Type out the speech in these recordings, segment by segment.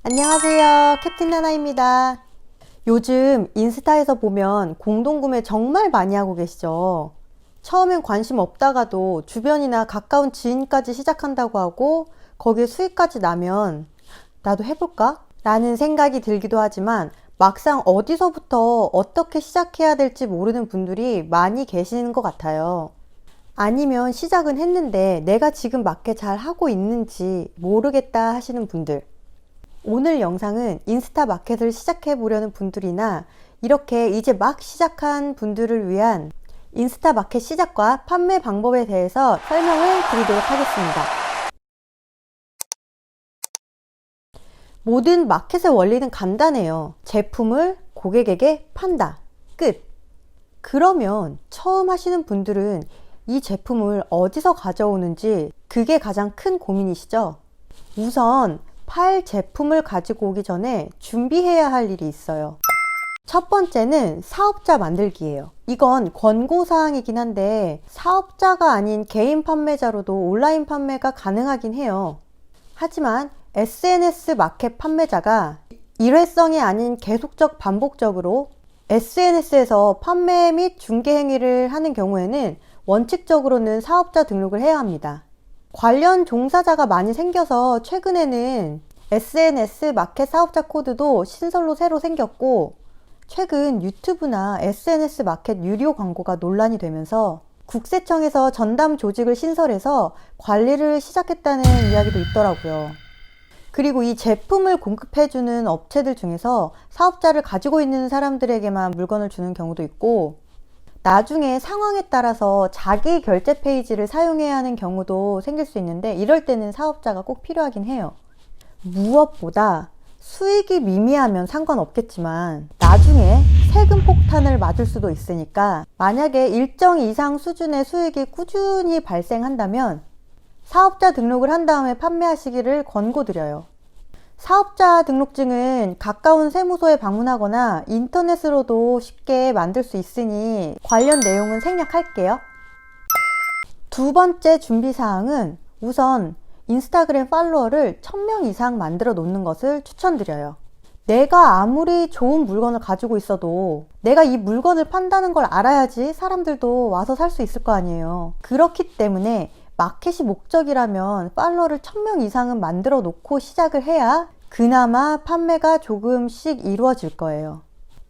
안녕하세요. 캡틴 나나입니다. 요즘 인스타에서 보면 공동구매 정말 많이 하고 계시죠? 처음엔 관심 없다가도 주변이나 가까운 지인까지 시작한다고 하고 거기에 수익까지 나면 나도 해볼까? 라는 생각이 들기도 하지만 막상 어디서부터 어떻게 시작해야 될지 모르는 분들이 많이 계시는 것 같아요. 아니면 시작은 했는데 내가 지금 맞게 잘 하고 있는지 모르겠다 하시는 분들. 오늘 영상은 인스타 마켓을 시작해 보려는 분들이나 이렇게 이제 막 시작한 분들을 위한 인스타 마켓 시작과 판매 방법에 대해서 설명을 드리도록 하겠습니다. 모든 마켓의 원리는 간단해요. 제품을 고객에게 판다. 끝. 그러면 처음 하시는 분들은 이 제품을 어디서 가져오는지 그게 가장 큰 고민이시죠? 우선 팔 제품을 가지고 오기 전에 준비해야 할 일이 있어요. 첫 번째는 사업자 만들기예요. 이건 권고사항이긴 한데 사업자가 아닌 개인 판매자로도 온라인 판매가 가능하긴 해요. 하지만 SNS 마켓 판매자가 일회성이 아닌 계속적 반복적으로 SNS에서 판매 및 중개 행위를 하는 경우에는 원칙적으로는 사업자 등록을 해야 합니다. 관련 종사자가 많이 생겨서 최근에는 SNS 마켓 사업자 코드도 신설로 새로 생겼고, 최근 유튜브나 SNS 마켓 유료 광고가 논란이 되면서 국세청에서 전담 조직을 신설해서 관리를 시작했다는 이야기도 있더라고요. 그리고 이 제품을 공급해주는 업체들 중에서 사업자를 가지고 있는 사람들에게만 물건을 주는 경우도 있고, 나중에 상황에 따라서 자기 결제 페이지를 사용해야 하는 경우도 생길 수 있는데 이럴 때는 사업자가 꼭 필요하긴 해요. 무엇보다 수익이 미미하면 상관없겠지만 나중에 세금 폭탄을 맞을 수도 있으니까 만약에 일정 이상 수준의 수익이 꾸준히 발생한다면 사업자 등록을 한 다음에 판매하시기를 권고드려요. 사업자 등록증은 가까운 세무서에 방문하거나 인터넷으로도 쉽게 만들 수 있으니 관련 내용은 생략할게요. 두 번째 준비사항은 우선 인스타그램 팔로워를 1000명 이상 만들어 놓는 것을 추천드려요. 내가 아무리 좋은 물건을 가지고 있어도 내가 이 물건을 판다는 걸 알아야지 사람들도 와서 살 수 있을 거 아니에요. 그렇기 때문에 마켓이 목적이라면 팔로워를 1000명 이상은 만들어 놓고 시작을 해야 그나마 판매가 조금씩 이루어질 거예요.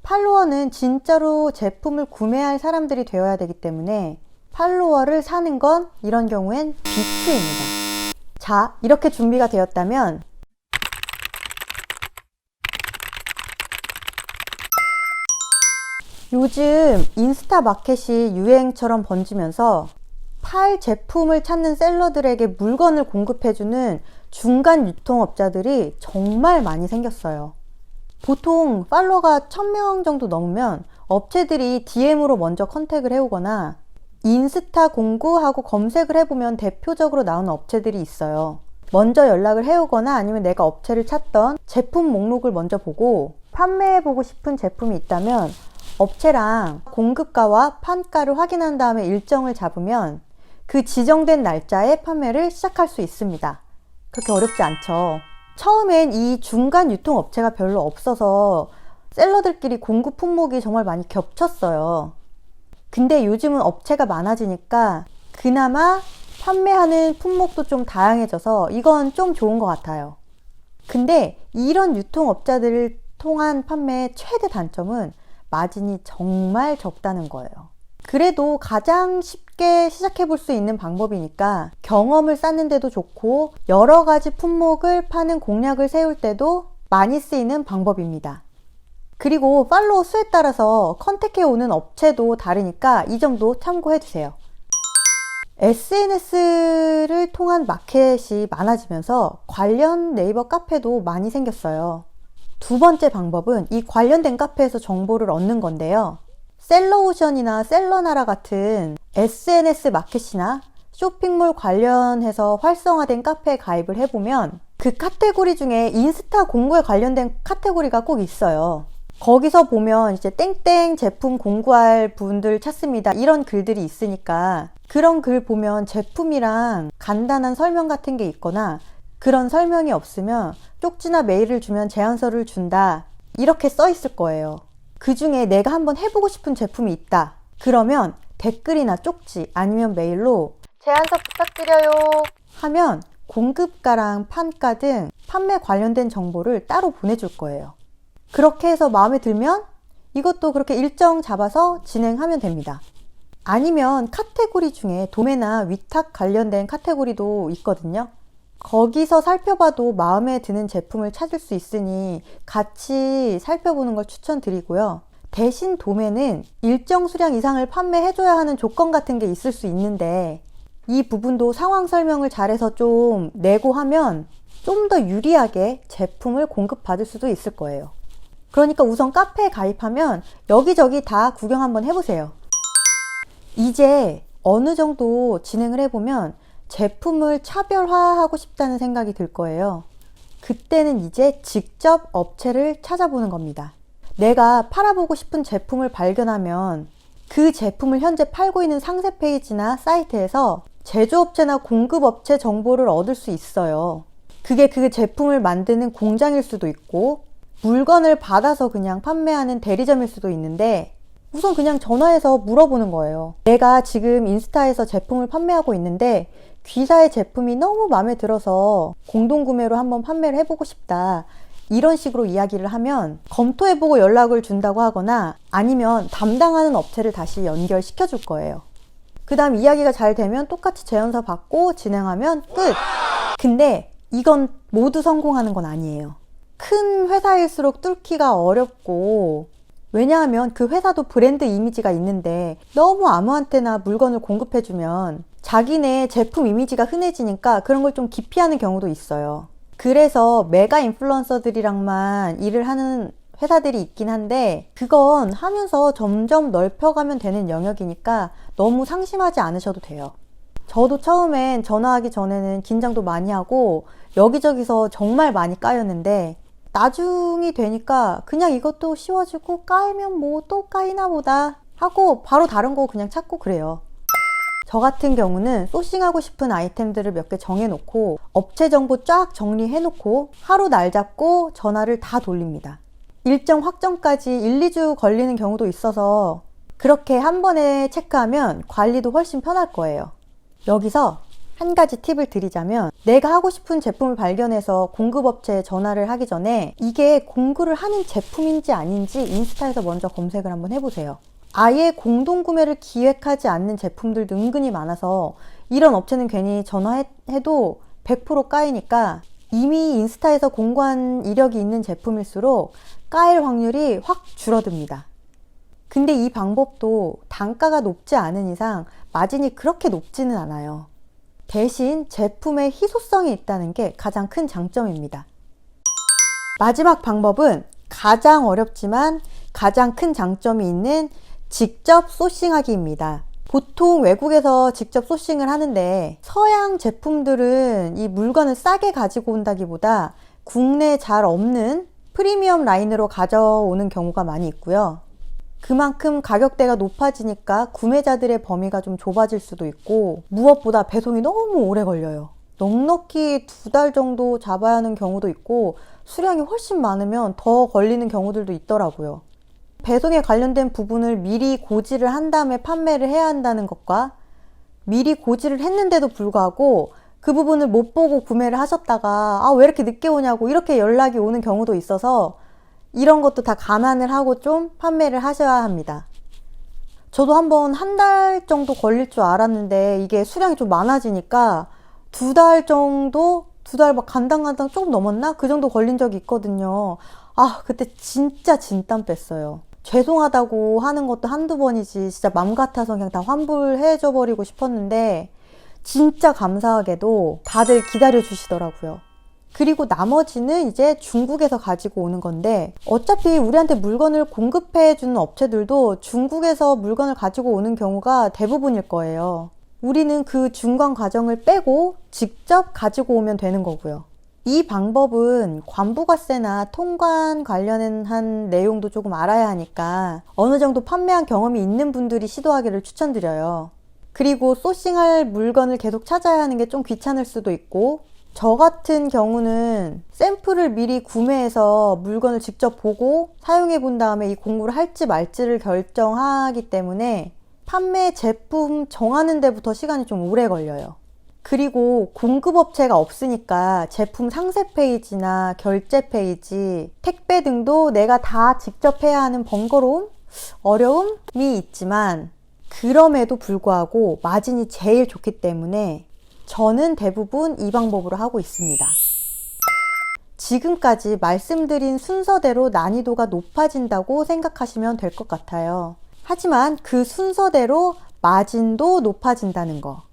팔로워는 진짜로 제품을 구매할 사람들이 되어야 되기 때문에 팔로워를 사는 건 이런 경우엔 비추입니다. 자, 이렇게 준비가 되었다면 요즘 인스타 마켓이 유행처럼 번지면서 팔 제품을 찾는 셀러들에게 물건을 공급해주는 중간 유통업자들이 정말 많이 생겼어요. 보통 팔로워가 1000명 정도 넘으면 업체들이 DM으로 먼저 컨택을 해오거나 인스타 공구하고 검색을 해보면 대표적으로 나오는 업체들이 있어요. 먼저 연락을 해오거나 아니면 내가 업체를 찾던 제품 목록을 먼저 보고 판매해보고 싶은 제품이 있다면 업체랑 공급가와 판가를 확인한 다음에 일정을 잡으면 그 지정된 날짜에 판매를 시작할 수 있습니다. 그렇게 어렵지 않죠. 처음엔 이 중간 유통업체가 별로 없어서 셀러들끼리 공급 품목이 정말 많이 겹쳤어요. 근데 요즘은 업체가 많아지니까 그나마 판매하는 품목도 좀 다양해져서 이건 좀 좋은 것 같아요. 근데 이런 유통업자들을 통한 판매의 최대 단점은 마진이 정말 적다는 거예요. 그래도 가장 쉽게 시작해 볼 수 있는 방법이니까 경험을 쌓는 데도 좋고 여러 가지 품목을 파는 공략을 세울 때도 많이 쓰이는 방법입니다. 그리고 팔로워 수에 따라서 컨택해 오는 업체도 다르니까 이 점도 참고해 주세요. SNS를 통한 마켓이 많아지면서 관련 네이버 카페도 많이 생겼어요. 두 번째 방법은 이 관련된 카페에서 정보를 얻는 건데요. 셀러오션이나 셀러나라 같은 SNS 마켓이나 쇼핑몰 관련해서 활성화된 카페에 가입을 해보면 그 카테고리 중에 인스타 공구에 관련된 카테고리가 꼭 있어요. 거기서 보면 이제 땡땡 제품 공구할 분들 찾습니다 이런 글들이 있으니까 그런 글 보면 제품이랑 간단한 설명 같은 게 있거나 그런 설명이 없으면 쪽지나 메일을 주면 제안서를 준다, 이렇게 써 있을 거예요. 그 중에 내가 한번 해보고 싶은 제품이 있다. 그러면 댓글이나 쪽지 아니면 메일로 제안서 부탁드려요 하면 공급가랑 판가 등 판매 관련된 정보를 따로 보내줄 거예요. 그렇게 해서 마음에 들면 이것도 그렇게 일정 잡아서 진행하면 됩니다. 아니면 카테고리 중에 도매나 위탁 관련된 카테고리도 있거든요. 거기서 살펴봐도 마음에 드는 제품을 찾을 수 있으니 같이 살펴보는 걸 추천드리고요. 대신 도매는 일정 수량 이상을 판매해줘야 하는 조건 같은 게 있을 수 있는데 이 부분도 상황 설명을 잘해서 좀 내고 하면 좀 더 유리하게 제품을 공급받을 수도 있을 거예요. 그러니까 우선 카페에 가입하면 여기저기 다 구경 한번 해보세요. 이제 어느 정도 진행을 해보면 제품을 차별화하고 싶다는 생각이 들 거예요. 그때는 이제 직접 업체를 찾아보는 겁니다. 내가 팔아보고 싶은 제품을 발견하면 그 제품을 현재 팔고 있는 상세 페이지나 사이트에서 제조업체나 공급업체 정보를 얻을 수 있어요. 그게 그 제품을 만드는 공장일 수도 있고 물건을 받아서 그냥 판매하는 대리점일 수도 있는데 우선 그냥 전화해서 물어보는 거예요. 내가 지금 인스타에서 제품을 판매하고 있는데 귀사의 제품이 너무 마음에 들어서 공동구매로 한번 판매를 해보고 싶다. 이런 식으로 이야기를 하면 검토해보고 연락을 준다고 하거나 아니면 담당하는 업체를 다시 연결시켜 줄 거예요. 그 다음 이야기가 잘 되면 똑같이 제안서 받고 진행하면 끝! 근데 이건 모두 성공하는 건 아니에요. 큰 회사일수록 뚫기가 어렵고 왜냐하면 그 회사도 브랜드 이미지가 있는데 너무 아무한테나 물건을 공급해주면 자기네 제품 이미지가 흔해지니까 그런 걸 좀 기피하는 경우도 있어요. 그래서 메가 인플루언서들이랑만 일을 하는 회사들이 있긴 한데 그건 하면서 점점 넓혀가면 되는 영역이니까 너무 상심하지 않으셔도 돼요. 저도 처음엔 전화하기 전에는 긴장도 많이 하고 여기저기서 정말 많이 까였는데 나중이 되니까 그냥 이것도 쉬워지고 까이면 뭐 또 까이나 보다 하고 바로 다른 거 그냥 찾고 그래요. 저 같은 경우는 소싱하고 싶은 아이템들을 몇 개 정해놓고 업체 정보 쫙 정리해놓고 하루 날 잡고 전화를 다 돌립니다. 일정 확정까지 1, 2주 걸리는 경우도 있어서 그렇게 한 번에 체크하면 관리도 훨씬 편할 거예요. 여기서 한 가지 팁을 드리자면 내가 하고 싶은 제품을 발견해서 공급업체에 전화를 하기 전에 이게 공구를 하는 제품인지 아닌지 인스타에서 먼저 검색을 한번 해보세요. 아예 공동구매를 기획하지 않는 제품들도 은근히 많아서 이런 업체는 괜히 전화해도 100% 까이니까 이미 인스타에서 공고한 이력이 있는 제품일수록 까일 확률이 확 줄어듭니다. 근데 이 방법도 단가가 높지 않은 이상 마진이 그렇게 높지는 않아요. 대신 제품의 희소성이 있다는 게 가장 큰 장점입니다. 마지막 방법은 가장 어렵지만 가장 큰 장점이 있는 직접 소싱하기입니다. 보통 외국에서 직접 소싱을 하는데 서양 제품들은 이 물건을 싸게 가지고 온다기보다 국내에 잘 없는 프리미엄 라인으로 가져오는 경우가 많이 있고요. 그만큼 가격대가 높아지니까 구매자들의 범위가 좀 좁아질 수도 있고 무엇보다 배송이 너무 오래 걸려요. 넉넉히 2달 정도 잡아야 하는 경우도 있고 수량이 훨씬 많으면 더 걸리는 경우들도 있더라고요. 배송에 관련된 부분을 미리 고지를 한 다음에 판매를 해야 한다는 것과 미리 고지를 했는데도 불구하고 그 부분을 못 보고 구매를 하셨다가 왜 이렇게 늦게 오냐고 이렇게 연락이 오는 경우도 있어서 이런 것도 다 감안을 하고 좀 판매를 하셔야 합니다. 저도 한번 한 달 정도 걸릴 줄 알았는데 이게 수량이 좀 많아지니까 2달 정도, 2달 막 간당간당 조금 넘었나? 그 정도 걸린 적이 있거든요. 그때 진짜 진땀 뺐어요. 죄송하다고 하는 것도 한두 번이지 진짜 맘 같아서 그냥 다 환불해줘 버리고 싶었는데 진짜 감사하게도 다들 기다려 주시더라고요. 그리고 나머지는 이제 중국에서 가지고 오는 건데 어차피 우리한테 물건을 공급해 주는 업체들도 중국에서 물건을 가지고 오는 경우가 대부분일 거예요. 우리는 그 중간 과정을 빼고 직접 가지고 오면 되는 거고요. 이 방법은 관부가세나 통관 관련한 내용도 조금 알아야 하니까 어느 정도 판매한 경험이 있는 분들이 시도하기를 추천드려요. 그리고 소싱할 물건을 계속 찾아야 하는 게 좀 귀찮을 수도 있고 저 같은 경우는 샘플을 미리 구매해서 물건을 직접 보고 사용해 본 다음에 이 공구를 할지 말지를 결정하기 때문에 판매 제품 정하는 데부터 시간이 좀 오래 걸려요. 그리고 공급업체가 없으니까 제품 상세 페이지나 결제 페이지, 택배 등도 내가 다 직접 해야 하는 번거로움, 어려움이 있지만 그럼에도 불구하고 마진이 제일 좋기 때문에 저는 대부분 이 방법으로 하고 있습니다. 지금까지 말씀드린 순서대로 난이도가 높아진다고 생각하시면 될 것 같아요. 하지만 그 순서대로 마진도 높아진다는 거.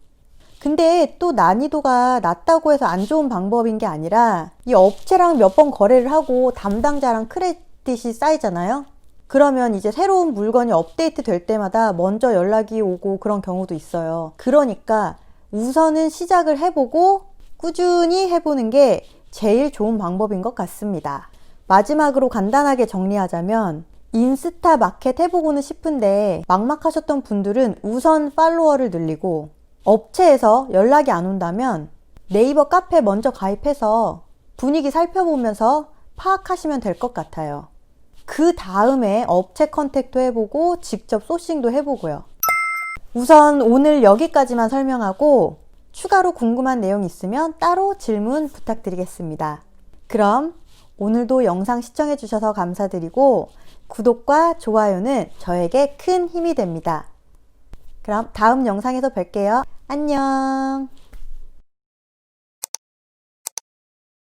근데 또 난이도가 낮다고 해서 안 좋은 방법인 게 아니라 이 업체랑 몇 번 거래를 하고 담당자랑 크레딧이 쌓이잖아요. 그러면 이제 새로운 물건이 업데이트 될 때마다 먼저 연락이 오고 그런 경우도 있어요. 그러니까 우선은 시작을 해보고 꾸준히 해보는 게 제일 좋은 방법인 것 같습니다. 마지막으로 간단하게 정리하자면 인스타 마켓 해보고는 싶은데 막막하셨던 분들은 우선 팔로워를 늘리고 업체에서 연락이 안 온다면 네이버 카페 먼저 가입해서 분위기 살펴보면서 파악하시면 될 것 같아요. 그 다음에 업체 컨택도 해보고 직접 소싱도 해보고요. 우선 오늘 여기까지만 설명하고 추가로 궁금한 내용 있으면 따로 질문 부탁드리겠습니다. 그럼 오늘도 영상 시청해주셔서 감사드리고 구독과 좋아요는 저에게 큰 힘이 됩니다. 그럼 다음 영상에서 뵐게요. 안녕.